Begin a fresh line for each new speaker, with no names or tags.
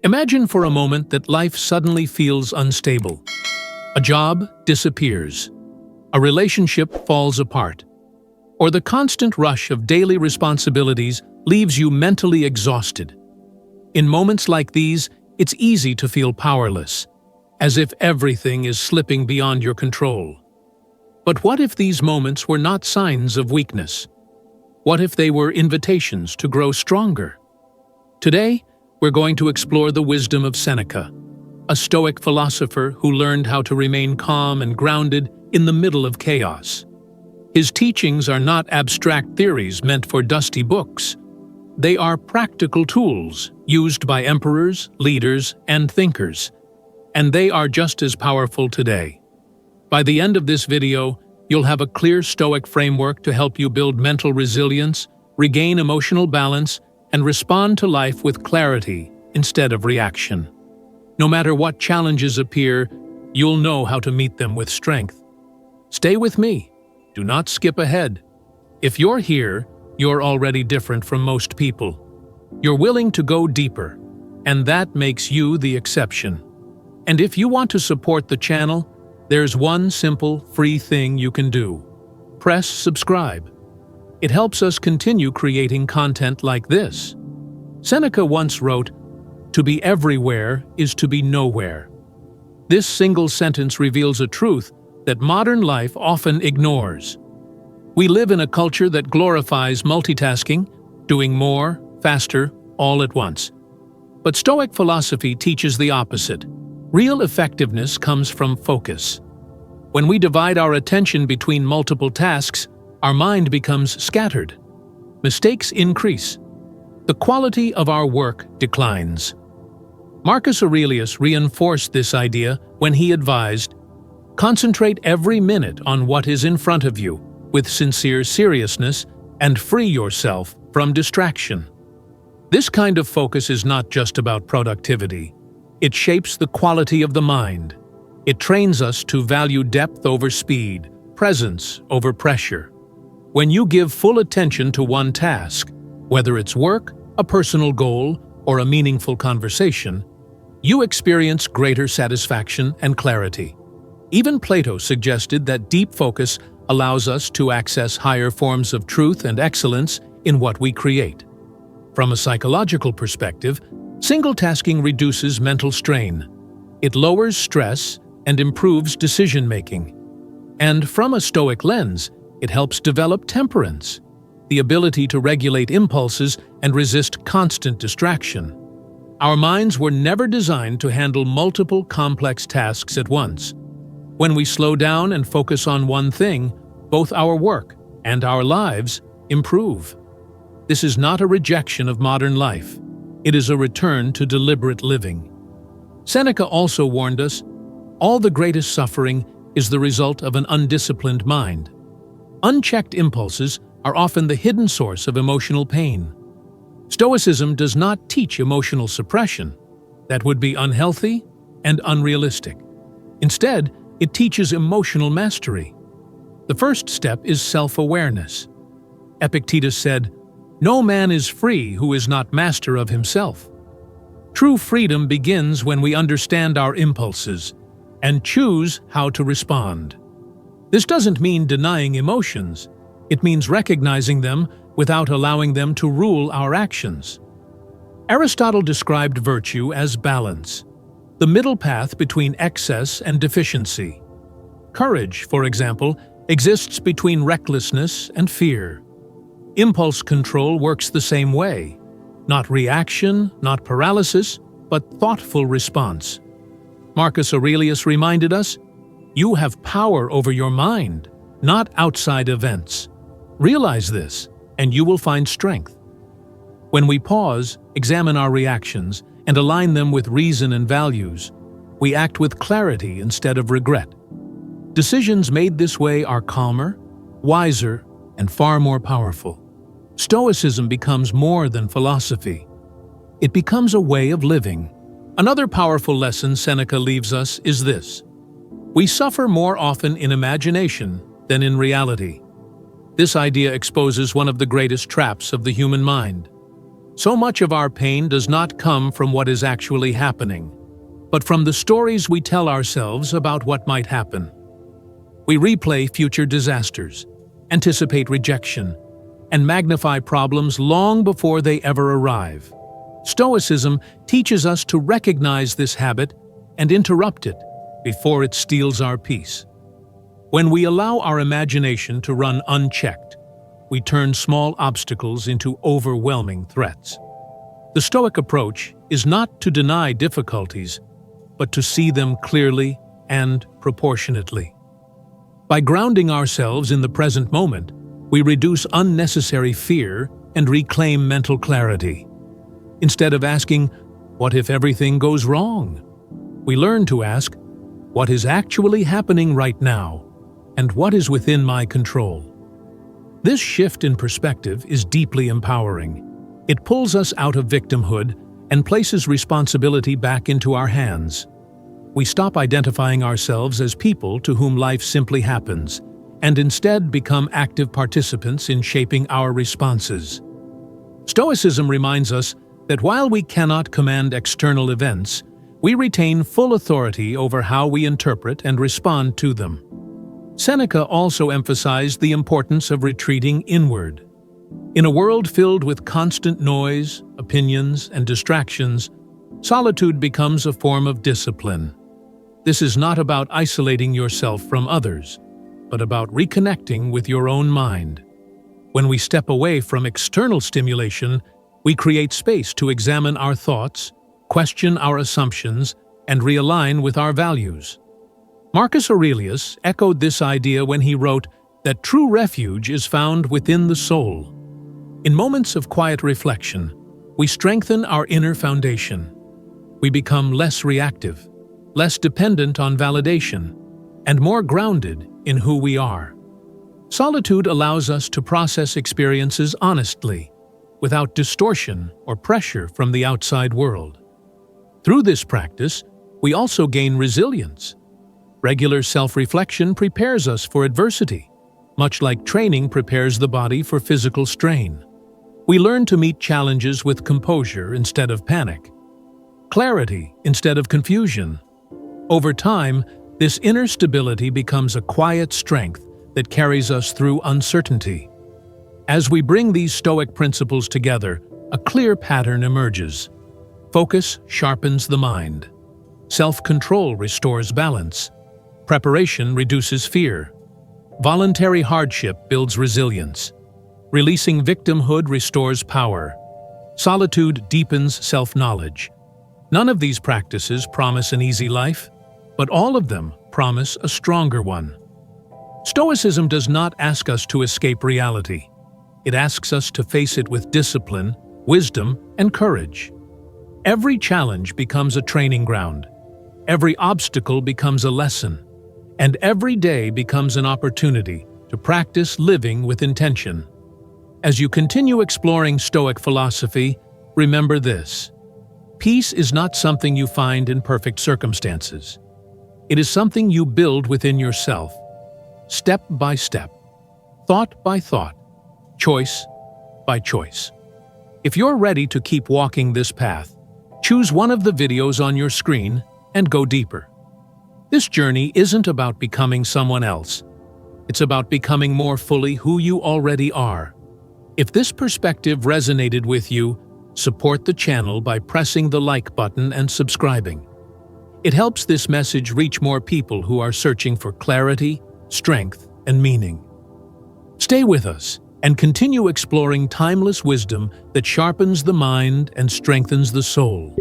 Imagine for a moment that life suddenly feels unstable. A job disappears. A relationship falls apart. Or the constant rush of daily responsibilities leaves you mentally exhausted. In moments like these, it's easy to feel powerless, as if everything is slipping beyond your control. But what if these moments were not signs of weakness? What if they were invitations to grow stronger? Today, we're going to explore the wisdom of Seneca, a Stoic philosopher who learned how to remain calm and grounded in the middle of chaos. His teachings are not abstract theories meant for dusty books. They are practical tools used by emperors, leaders, and thinkers, and they are just as powerful today. By the end of this video, you'll have a clear Stoic framework to help you build mental resilience, regain emotional balance, and respond to life with clarity instead of reaction. No matter what challenges appear, you'll know how to meet them with strength. Stay with me. Do not skip ahead. If you're here, you're already different from most people. You're willing to go deeper, and that makes you the exception. And if you want to support the channel, there's one simple, free thing you can do. Press subscribe. It helps us continue creating content like this. Seneca once wrote, "To be everywhere is to be nowhere." This single sentence reveals a truth that modern life often ignores. We live in a culture that glorifies multitasking, doing more, faster, all at once. But Stoic philosophy teaches the opposite. Real effectiveness comes from focus. When we divide our attention between multiple tasks, our mind becomes scattered. Mistakes increase. The quality of our work declines. Marcus Aurelius reinforced this idea when he advised, "Concentrate every minute on what is in front of you, with sincere seriousness, and free yourself from distraction." This kind of focus is not just about productivity. It shapes the quality of the mind. It trains us to value depth over speed, presence over pressure. When you give full attention to one task, whether it's work, a personal goal, or a meaningful conversation, you experience greater satisfaction and clarity. Even Plato suggested that deep focus allows us to access higher forms of truth and excellence in what we create. From a psychological perspective, single-tasking reduces mental strain. It lowers stress and improves decision-making. And from a Stoic lens, it helps develop temperance, the ability to regulate impulses and resist constant distraction. Our minds were never designed to handle multiple complex tasks at once. When we slow down and focus on one thing, both our work and our lives improve. This is not a rejection of modern life. It is a return to deliberate living. Seneca also warned us, all the greatest suffering is the result of an undisciplined mind. Unchecked impulses are often the hidden source of emotional pain. Stoicism does not teach emotional suppression. That would be unhealthy and unrealistic. Instead, it teaches emotional mastery. The first step is self-awareness. Epictetus said, "No man is free who is not master of himself." True freedom begins when we understand our impulses and choose how to respond. This doesn't mean denying emotions. It means recognizing them without allowing them to rule our actions. Aristotle described virtue as balance, the middle path between excess and deficiency. Courage, for example, exists between recklessness and fear. Impulse control works the same way. Not reaction, not paralysis, but thoughtful response. Marcus Aurelius reminded us, "You have power over your mind, not outside events. Realize this, and you will find strength." When we pause, examine our reactions, and align them with reason and values, we act with clarity instead of regret. Decisions made this way are calmer, wiser, and far more powerful. Stoicism becomes more than philosophy. It becomes a way of living. Another powerful lesson Seneca leaves us is this: we suffer more often in imagination than in reality. This idea exposes one of the greatest traps of the human mind. So much of our pain does not come from what is actually happening, but from the stories we tell ourselves about what might happen. We replay future disasters, anticipate rejection, and magnify problems long before they ever arrive. Stoicism teaches us to recognize this habit and interrupt it before it steals our peace. When we allow our imagination to run unchecked, we turn small obstacles into overwhelming threats. The Stoic approach is not to deny difficulties, but to see them clearly and proportionately. By grounding ourselves in the present moment, we reduce unnecessary fear and reclaim mental clarity. Instead of asking, "What if everything goes wrong?" we learn to ask, "What is actually happening right now, and what is within my control?" This shift in perspective is deeply empowering. It pulls us out of victimhood and places responsibility back into our hands. We stop identifying ourselves as people to whom life simply happens, and instead become active participants in shaping our responses. Stoicism reminds us that while we cannot command external events, we retain full authority over how we interpret and respond to them. Seneca also emphasized the importance of retreating inward. In a world filled with constant noise, opinions, and distractions, solitude becomes a form of discipline. This is not about isolating yourself from others, but about reconnecting with your own mind. When we step away from external stimulation, we create space to examine our thoughts, question our assumptions, and realign with our values. Marcus Aurelius echoed this idea when he wrote that true refuge is found within the soul. In moments of quiet reflection, we strengthen our inner foundation. We become less reactive, less dependent on validation, and more grounded in who we are. Solitude allows us to process experiences honestly, without distortion or pressure from the outside world. Through this practice, we also gain resilience. Regular self-reflection prepares us for adversity, much like training prepares the body for physical strain. We learn to meet challenges with composure instead of panic, clarity instead of confusion. Over time, this inner stability becomes a quiet strength that carries us through uncertainty. As we bring these Stoic principles together, a clear pattern emerges. Focus sharpens the mind. Self-control restores balance. Preparation reduces fear. Voluntary hardship builds resilience. Releasing victimhood restores power. Solitude deepens self-knowledge. None of these practices promise an easy life, but all of them promise a stronger one. Stoicism does not ask us to escape reality. It asks us to face it with discipline, wisdom, and courage. Every challenge becomes a training ground. Every obstacle becomes a lesson. And every day becomes an opportunity to practice living with intention. As you continue exploring Stoic philosophy, remember this: peace is not something you find in perfect circumstances. It is something you build within yourself, step by step, thought by thought, choice by choice. If you're ready to keep walking this path, choose one of the videos on your screen and go deeper. This journey isn't about becoming someone else. It's about becoming more fully who you already are. If this perspective resonated with you, support the channel by pressing the like button and subscribing. It helps this message reach more people who are searching for clarity, strength, and meaning. Stay with us and continue exploring timeless wisdom that sharpens the mind and strengthens the soul.